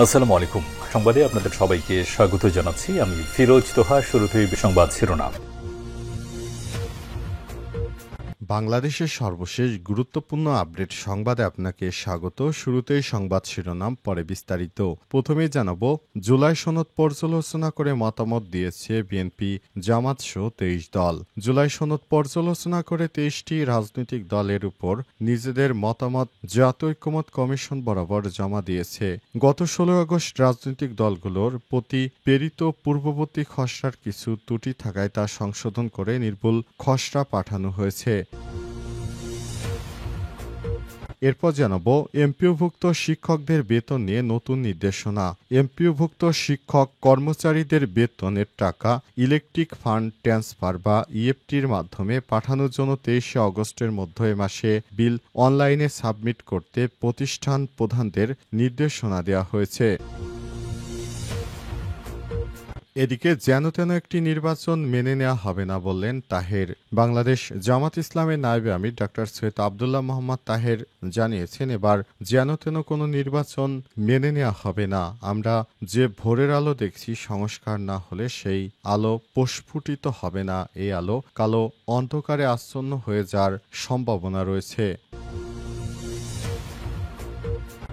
আসসালামু আলাইকুম। সংবাদে আপনাদের সবাইকে স্বাগত জানাচ্ছি। আমি ফিরোজ তোহা। শুরুতেই সংবাদ শিরোনাম। বাংলাদেশের সর্বশেষ গুরুত্বপূর্ণ আপডেট সংবাদে আপনাকে স্বাগত। শুরুতেই সংবাদ শিরোনাম, পরে বিস্তারিত। প্রথমেই জানাব, জুলাই সনদ পর্যালোচনা করে মতামত দিয়েছে বিএনপি, জামাত সহ ২৩ দল। জুলাই সনদ পর্যালোচনা করে ২৩টি রাজনৈতিক দলের উপর নিজেদের মতামত জাতীয় ঐক্যমত্য কমিশন বরাবর জমা দিয়েছে। গত ১৬ আগস্ট রাজনৈতিক দলগুলোর প্রতি প্রেরিত পূর্ববর্তী খসড়ার কিছু ত্রুটি থাকায় তা সংশোধন করে নির্ভুল খসড়া পাঠানো হয়েছে। এরপর জানাবো, এমপিওভুক্ত শিক্ষকদের বেতন নিয়ে নতুন নির্দেশনা। এমপিওভুক্ত শিক্ষক কর্মচারীদের বেতনের টাকা ইলেকট্রিক ফান্ড ট্রান্সফার বা ইএফটির মাধ্যমে পাঠানোর জন্য ২৩শে আগস্টের মধ্যে এ মাসে বিল অনলাইনে সাবমিট করতে প্রতিষ্ঠান প্রধানদের নির্দেশনা দেওয়া হয়েছে। এদিকে যেন-তেন একটি নির্বাচন মেনে নেওয়া হবে না বললেন তাহের। বাংলাদেশ জামাত ইসলামের নায়েবে আমির ডক্টর সৈয়দ আবদুল্লাহ মোহাম্মদ তাহের জানিয়েছেন, এবার যেন-তেন কোনো নির্বাচন মেনে নেওয়া হবে না। আমরা যে ভোরের আলো দেখছি, সংস্কার না হলে সেই আলো প্রস্ফুটিত হবে না। এই আলো কালো অন্ধকারে আচ্ছন্ন হয়ে যাওয়ার সম্ভাবনা রয়েছে।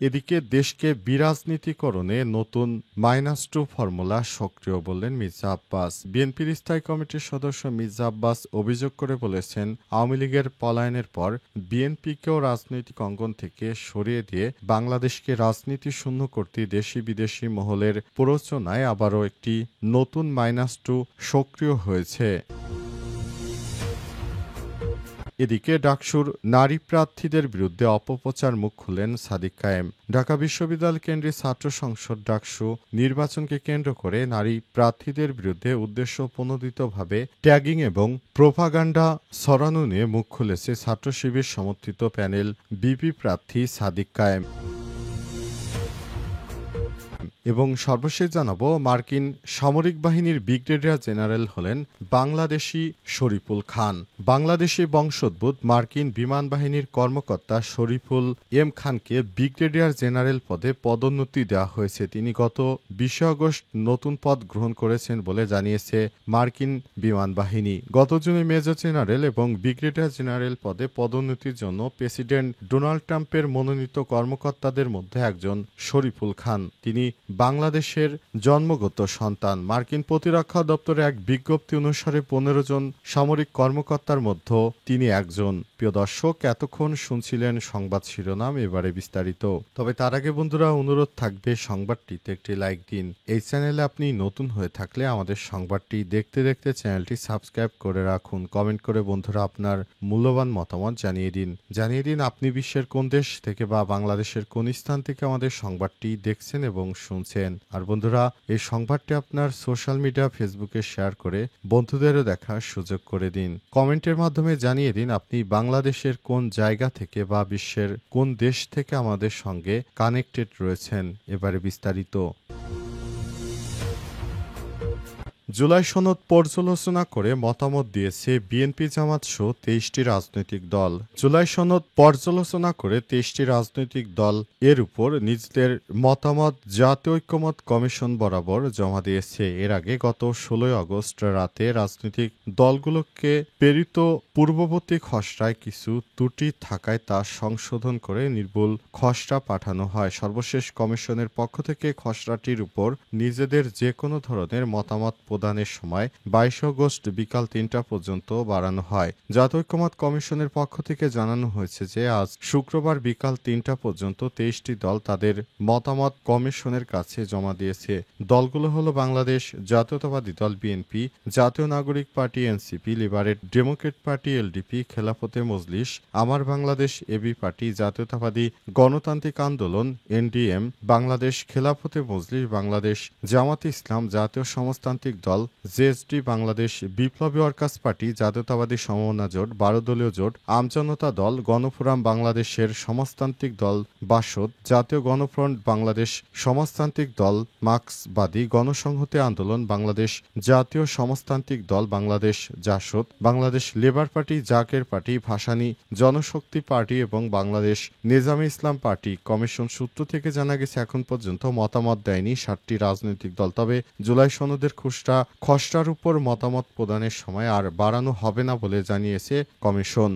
এদিকে দেশকে বিরাজনীতিকরণে নতুন -2 ফর্মুলা সক্রিয় বললেন মির্জা আব্বাস। বিএনপির স্থায়ী কমিটির সদস্য মির্জা আব্বাস অভিযোগ করে বলেছেন, আওয়ামী লীগের পলায়নের পর বিএনপিকেও রাজনৈতিক অঙ্গন থেকে সরিয়ে দিয়ে বাংলাদেশকে রাজনীতি শূন্য করতে দেশি বিদেশি মহলের প্ররোচনায় আবারও একটি নতুন -2 সক্রিয় হয়েছে। এদিকে ডাকসুর নারী প্রার্থীদের বিরুদ্ধে অপপ্রচার মুখ খুললেন সাদিক কায়েম। ঢাকা বিশ্ববিদ্যালয় কেন্দ্রীয় ছাত্র সংসদ ডাকসু নির্বাচনকে কেন্দ্র করে নারী প্রার্থীদের বিরুদ্ধে উদ্দেশ্য প্রণোদিতভাবে ট্যাগিং এবং প্রোপাগান্ডা ছড়ানো নিয়ে মুখ খুলেছে ছাত্র শিবির সমর্থিত প্যানেল বিপি প্রার্থী সাদিক কায়েম। এবং সর্বশেষ জানাবো, মার্কিন সামরিক বাহিনীর ব্রিগেডিয়ার জেনারেল হলেন বাংলাদেশি শরীফুল খান। বাংলাদেশি বংশোদ্ভূত মার্কিন বিমান বাহিনীর কর্মকর্তা শরীফুল এম খানকে ব্রিগেডিয়ার জেনারেল পদে পদোন্নতি দেওয়া হয়েছে। তিনি গত ২০ আগস্ট নতুন পদ গ্রহণ করেছেন বলে জানিয়েছে মার্কিন বিমান বাহিনী। গত জুনে মেজর জেনারেল এবং ব্রিগেডিয়ার জেনারেল পদে পদোন্নতির জন্য প্রেসিডেন্ট ডোনাল্ড ট্রাম্পের মনোনীত কর্মকর্তাদের মধ্যে একজন শরীফুল খান। তিনি বাংলাদেশের জন্মগত সন্তান। মার্কিন প্রতিরক্ষা দপ্তরের এক বিজ্ঞপ্তি অনুসারে ১৫ জন সামরিক কর্মকর্তার মধ্যে তিনি একজন। প্রিয় দর্শক, এতক্ষণ শুনছিলেন সংবাদ শিরোনাম, এবারে বিস্তারিত। তবে তার আগে বন্ধুরা, অনুরোধ থাকবে সংবাদটিতে একটি লাইক দিন। এই চ্যানেলে আপনি নতুন হয়ে থাকলে আমাদের সংবাদটি দেখতে দেখতে চ্যানেলটি সাবস্ক্রাইব করে রাখুন। কমেন্ট করে বন্ধুরা আপনার মূল্যবান মতামত জানিয়ে দিন আপনি বিশ্বের কোন দেশ থেকে বা বাংলাদেশের কোন স্থান থেকে আমাদের সংবাদটি দেখছেন এবং শুনছেন। আর বন্ধুরা, এই সংবাদটি আপনার সোশ্যাল মিডিয়া ফেসবুকে শেয়ার করে বন্ধুদেরও দেখার সুযোগ করে দিন। কমেন্টের মাধ্যমে জানিয়ে দিন আপনি বাংলাদেশের কোন জায়গা থেকে বা বিশ্বের কোন দেশ থেকে আমাদের সঙ্গে কানেক্টেড রয়েছেন। এবারে বিস্তারিত। জুলাই সনদ পর্যালোচনা করে মতামত দিয়েছে বিএনপি, জামাত সহ ২৩টি রাজনৈতিক দল। জুলাই সনদ পর্যালোচনা করে ২৩টি রাজনৈতিক দল এর উপর নিজেদের মতামত জাতীয় ঐক্যমত্য কমিশন বরাবর জমা দিয়েছে। এর আগে গত ১৬ আগস্ট রাতে রাজনৈতিক দলগুলোকে প্রেরিত পূর্ববর্তী খসড়ায় কিছু ত্রুটি থাকায় তা সংশোধন করে নির্ভুল খসড়া পাঠানো হয়। সর্বশেষ কমিশনের পক্ষ থেকে খসড়াটির উপর নিজেদের যে কোনো ধরনের মতামত প্রদানের সময় ২২ আগস্ট বিকাল ৩টা পর্যন্ত বাড়ানো হয়। জাতীয় ঐক্যমত্য কমিশনের পক্ষ থেকে জানানো হয়েছে যে আজ শুক্রবার বিকাল ৩টা পর্যন্ত ২৩টি দল তাদের মতামত কমিশনের কাছে জমা দিয়েছে। দলগুলো হলো বাংলাদেশ জাতীয়তাবাদী দল বিএনপি, জাতীয় নাগরিক party NCP, liberal democrat party LDP, খেলাফতে মজলিস, আমার বাংলাদেশ এবি পার্টি, জাতীয়তাবাদী গণতান্ত্রিক আন্দোলন এনডিএম, বাংলাদেশ খেলাফতে মজলিস, বাংলাদেশ জামাতে ইসলাম, জাতীয় সমাজতান্ত্রিক দল দল, জেএসডি বাংলাদেশ বিপ্লবী ওয়ার্কার্স পার্টি, জাতীয়তাবাদী সমমনা জোট, 12 দলীয় জোট, আমজনতা দল, গণফোরাম বাংলাদেশের সমাজতান্ত্রিক দল বাসদ, জাতীয় গণফ্রন্ট বাংলাদেশ সমাজতান্ত্রিক দল, মার্ক্সবাদী গণসংহতি আন্দোলন Bangladesh, Jatiya Samajtantrik Dal Bangladesh Jasad, Bangladesh labour party, Zaker party, Bhashani Janashakti party এবং বাংলাদেশ নিজামে ইসলাম পার্টি। কমিশন সূত্র থেকে জানা গেছে এখন পর্যন্ত মতামত দেয়নি 7টি রাজনৈতিক দল। তবে জুলাই সনদের খসড়ার উপর মতামত প্রদানের সময় আর বাড়ানো হবে না বলে জানিয়েছে কমিশন।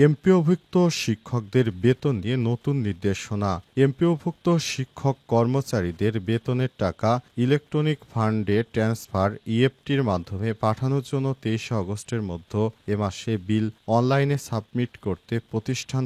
এমপিওভুক্ত শিক্ষকদের বেতন নিয়ে নতুন নির্দেশনা। এমপিওভুক্ত শিক্ষক কর্মচারীদের বেতনের টাকা ইলেকট্রনিক ফান্ডে ট্রান্সফার ইএফটির মাধ্যমে পাঠানোর জন্য 23 আগস্টের মধ্যে এ মাসে বিল অনলাইনে সাবমিট করতে প্রতিষ্ঠান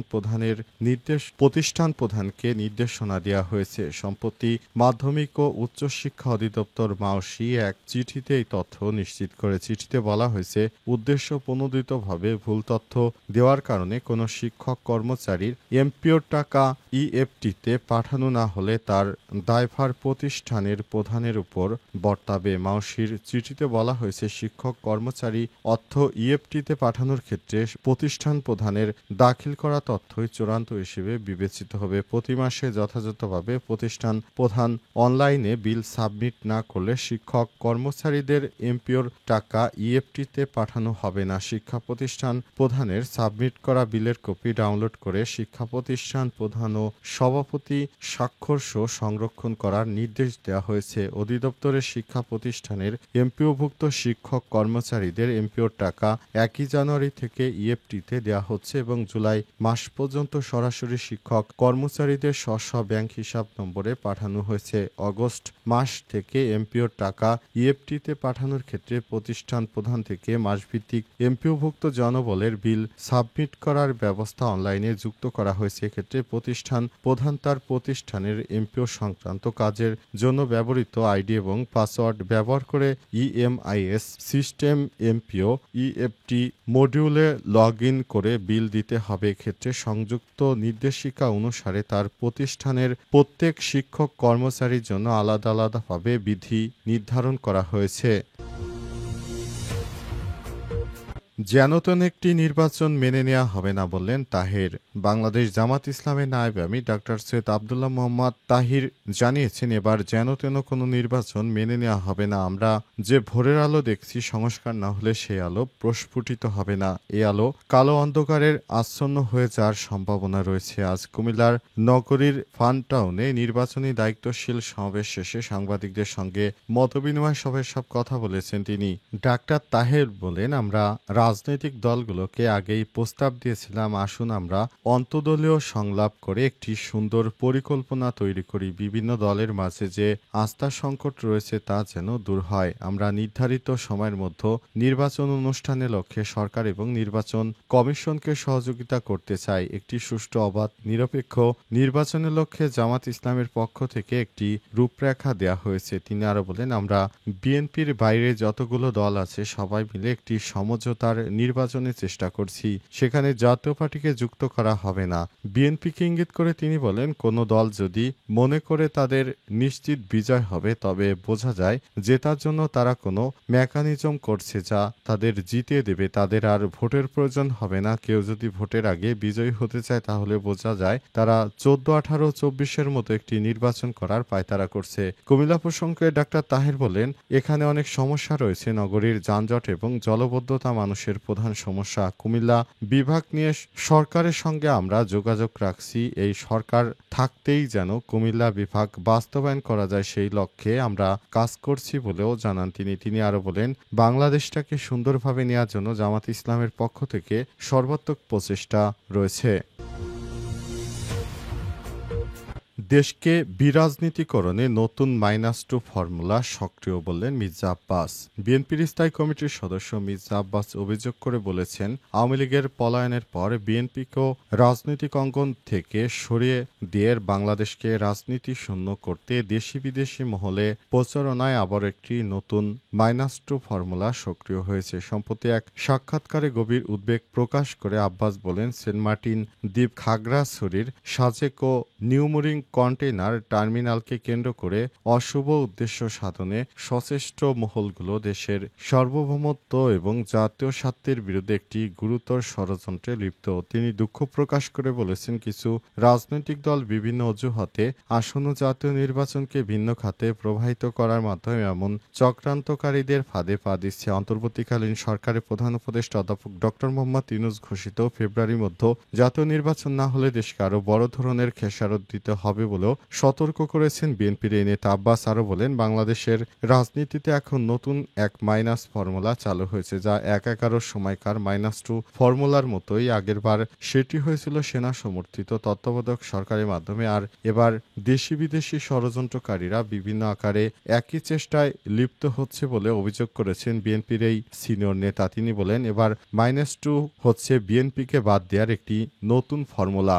প্রধানকে নির্দেশনা দেওয়া হয়েছে। সম্প্রতি মাধ্যমিক ও উচ্চশিক্ষা অধিদপ্তর মাওসি এক চিঠিতে এই তথ্য নিশ্চিত করে। চিঠিতে বলা হয়েছে, উদ্দেশ্য প্রণোদিতভাবে ভুল তথ্য দেওয়ার কারণে কোনো শিক্ষক কর্মচারীর এমপিওর টাকা ইএফটিতে পাঠানো না হলে তার দায়ভার প্রতিষ্ঠানের প্রধানের উপর বর্তাবে। মাওসির চিঠিতে বলা হয়েছে, শিক্ষক কর্মচারী অর্থ ইএফটিতে পাঠানোর ক্ষেত্রে প্রতিষ্ঠান প্রধানের দাখিল করা তথ্যই চূড়ান্ত হিসেবে বিবেচিত হবে। প্রতি মাসে যথাযথভাবে প্রতিষ্ঠান প্রধান অনলাইনে বিল সাবমিট না করলে শিক্ষক কর্মচারীদের এমপিওর টাকা ইএফটিতে পাঠানো হবে না। শিক্ষা প্রতিষ্ঠান প্রধানের সাবমিট করা বিলের কপি ডাউনলোড করে শিক্ষা প্রতিষ্ঠান প্রধান ও সভাপতি স্বাক্ষরসহ সংরক্ষণ করার নির্দেশ দেওয়া হয়েছে। অধিদপ্তরের শিক্ষা প্রতিষ্ঠানের এমপিওভুক্ত শিক্ষক কর্মচারীদের এমপিওর টাকা 1 জানুয়ারি থেকে ইএফটিতে দেওয়া হচ্ছে এবং জুলাই মাস পর্যন্ত সরাসরি শিক্ষক কর্মচারীদের স্ব ব্যাংক হিসাব নম্বরে পাঠানো হয়েছে। আগস্ট মাস থেকে এমপিওর টাকা ইএফটিতে পাঠানোর ক্ষেত্রে প্রতিষ্ঠান প্রধান থেকে মাসভিত্তিক এমপিওভুক্ত জনবলের বিল সাবমিট করার ব্যবস্থা অনলাইনে যুক্ত করা হয়েছে। এক্ষেত্রে প্রতিষ্ঠান প্রধান তার প্রতিষ্ঠানের এমপিও সংক্রান্ত কাজের জন্য ব্যবহৃত আইডি এবং পাসওয়ার্ড ব্যবহার করে ইএমআইএস সিস্টেম এমপিও ইএফটি মডিউলে লগ ইন করে বিল দিতে হবে। এক্ষেত্রে সংযুক্ত নির্দেশিকা অনুসারে তার প্রতিষ্ঠানের প্রত্যেক শিক্ষক কর্মচারীর জন্য আলাদাভাবে বিধি নির্ধারণ করা হয়েছে। যেনতেন একটি নির্বাচন মেনে নেওয়া হবে না বললেন তাহের। বাংলাদেশ জামাত ইসলামের নায়েব আমির ডাক্তার সৈয়দ আব্দুল্লাহ মোহাম্মদ তাহির জানিয়েছেন, এবার যেনতেন কোনো নির্বাচন মেনে নেওয়া হবে না। আমরা যে ভোরের আলো দেখছি, সংস্কার না হলে সেই আলো প্রস্ফুটিত হবে না। এই আলো কালো অন্ধকারের আচ্ছন্ন হয়ে যাওয়ার সম্ভাবনা রয়েছে। আজ কুমিল্লার নগরীর ফানটাউনে নির্বাচনী দায়িত্বশীল সমাবেশ শেষে সাংবাদিকদের সঙ্গে মতবিনিময় সভায় সব কথা বলেছেন তিনি। ডাক্তার তাহের বলেন, আমরা রাজনৈতিক দলগুলোকে আগেই প্রস্তাব দিয়েছিলাম, আসুন আমরা অন্তদলীয় সংলাপ করে একটি সুন্দর পরিকল্পনা তৈরি করি। বিভিন্ন দলের মাঝে যে আস্থা সংকট রয়েছে তা যেন দূর হয়। আমরা নির্ধারিত সময়ের মধ্যে নির্বাচন অনুষ্ঠানের লক্ষ্যে সরকার এবং নির্বাচন কমিশনকে সহযোগিতা করতে চাই। একটি সুষ্ঠু, অবাধ, নিরপেক্ষ নির্বাচনের লক্ষ্যে জামাত ইসলামের পক্ষ থেকে একটি রূপরেখা দেওয়া হয়েছে। তিনি আরো বলেন, আমরা বিএনপির বাইরে যতগুলো দল আছে সবাই মিলে একটি সমঝোতার নির্বাচনের চেষ্টা করছি। সেখানে জাতীয় পার্টিকে যুক্ত করা হবে না। বিএনপিকে ইঙ্গিত করে তিনি বলেন, কোনো দল যদি মনে করে তাদের নিশ্চিত বিজয় হবে, তবে বোঝা যায় যে তার জন্য তারা কোনো মেকানিজম করছে যা তাদের জিতিয়ে দেবে। তাদের আর ভোটের প্রয়োজন হবে না। কেউ যদি ভোটের আগে বিজয়ী হতে চায় তাহলে বোঝা যায় তারা 14, 18, 24-এর মতো একটি নির্বাচন করার পায়তারা করছে। কুমিল্লা প্রসঙ্গে ডাক্তার তাহের বলেন, এখানে অনেক সমস্যা রয়েছে। নগরীর যানজট এবং জলবদ্ধতা মানুষের প্রধান সমস্যা। কুমিল্লা বিভাগ নিয়ে সরকারের সঙ্গে আমরা যোগাযোগ রাখছি। এই সরকার থাকতেই যেন কুমিল্লা বিভাগ বাস্তবায়ন করা যায় সেই লক্ষ্যে আমরা কাজ করছি বলেও জানান তিনি। তিনি আরো বলেন, বাংলাদেশটাকে সুন্দরভাবে নেওয়ার জন্য জামাত ইসলামের পক্ষ থেকে সর্বাত্মক প্রচেষ্টা রয়েছে। দেশকে বিরাজনীতিকরণে নতুন -2 ফর্মুলা সক্রিয় বললেন মির্জা আব্বাস। বিএনপির স্থায়ী কমিটির সদস্য মির্জা আব্বাস অভিযোগ করে বলেছেন, আওয়ামী লীগের পলায়নের পর বিএনপিকেও রাজনৈতিক অঙ্গন থেকে সরিয়ে দিয়ে বাংলাদেশকে রাজনীতি শূন্য করতে দেশি বিদেশি মহলে প্রচারণায় আবার একটি নতুন -2 ফর্মুলা সক্রিয় হয়েছে। সম্প্রতি এক সাক্ষাৎকারে গভীর উদ্বেগ প্রকাশ করে আব্বাস বলেন, সেন্ট মার্টিন দ্বীপ, খাগড়াছড়ির সাজেক ও নিউমরিং কন্টেইনার টার্মিনালকে কেন্দ্র করে অশুভ উদ্দেশ্য সাধনে সচেষ্ট মহলগুলো দেশের সার্বভৌমত্ব এবং জাতীয় স্বার্থের বিরুদ্ধে একটি গুরুতর ষড়যন্ত্রে লিপ্ত। তিনি দুঃখ প্রকাশ করে বলেছেন, কিছু রাজনৈতিক দল বিভিন্ন অজুহাতে আসন্ন জাতীয় নির্বাচনকে ভিন্ন খাতে প্রবাহিত করার মাধ্যমে এমন চক্রান্তকারীদের ফাঁদে পা দিচ্ছে। অন্তর্বর্তীকালীন সরকারের প্রধান উপদেষ্টা অধ্যাপক ডক্টর মোহাম্মদ ইউনূস ঘোষিত ফেব্রুয়ারির মধ্যে জাতীয় নির্বাচন না হলে দেশকে আরও বড় ধরনের খেসারত দিতে হবে বলেও সতর্ক করেছেন বিএনপির এই নেতা। আব্বাস আরও বলেন, বাংলাদেশের রাজনীতিতে এখন নতুন এক মাইনাস ফর্মুলা চালু হয়েছে, যা ১/১১ সময়কার -2 ফর্মুলার মতোই। আগেরবার সেটি হয়েছিল সেনা সমর্থিত তত্ত্বাবধায়ক সরকারের মাধ্যমে, আর এবার দেশি বিদেশি ষড়যন্ত্রকারীরা বিভিন্ন আকারে একই চেষ্টায় লিপ্ত হচ্ছে বলে অভিযোগ করেছেন বিএনপির এই সিনিয়র নেতা। তিনি বলেন, এবার -2 হচ্ছে বিএনপিকে বাদ দেওয়ার একটি নতুন ফর্মুলা।